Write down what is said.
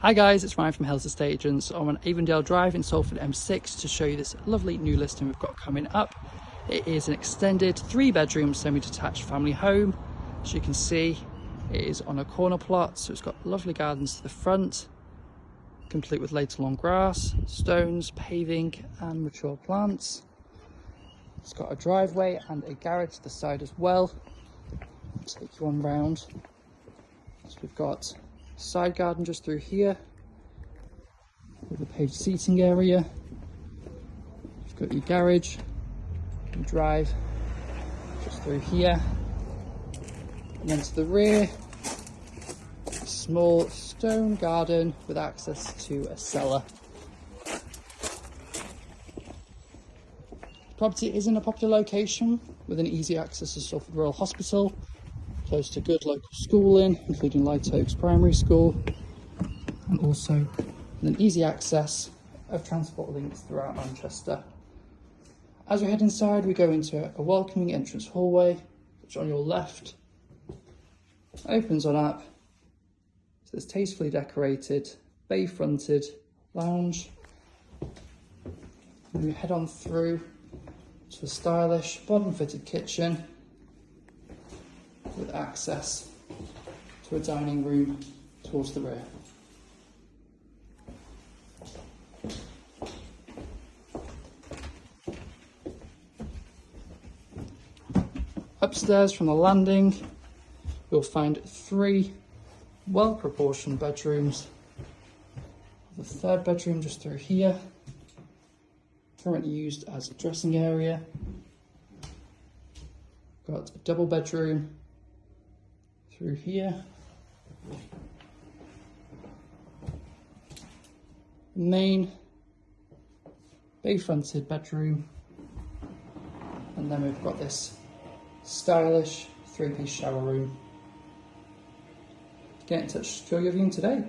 Hi guys, it's Ryan from Hills Estate Agents. I'm on Avondale Drive in Salford M6 to show you this lovely new listing we've got coming up. It is an extended 3-bedroom semi-detached family home. As you can see, it is on a corner plot, so it's got lovely gardens to the front, complete with laid lawn grass, stones, paving and mature plants. It's got a driveway and a garage to the side as well. I'll take you on round. So we've got side garden just through here with a paved seating area. You've got your garage, your drive just through here, and then to the rear, a small stone garden with access to a cellar. The property is in a popular location with an easy access to Salford Royal Hospital, close to good local schooling, including Light Oaks Primary School, and also with an easy access of transport links throughout Manchester. As we head inside, we go into a welcoming entrance hallway, which on your left opens on up to this tastefully decorated, bay-fronted lounge. And we head on through to a stylish, modern-fitted kitchen with access to a dining room towards the rear. Upstairs from the landing, you'll find 3 well-proportioned bedrooms. The 3rd bedroom just through here, currently used as a dressing area. Got a double bedroom through here. Main bay-fronted bedroom, and then we've got this stylish 3-piece shower room. Get in touch to secure your viewing today.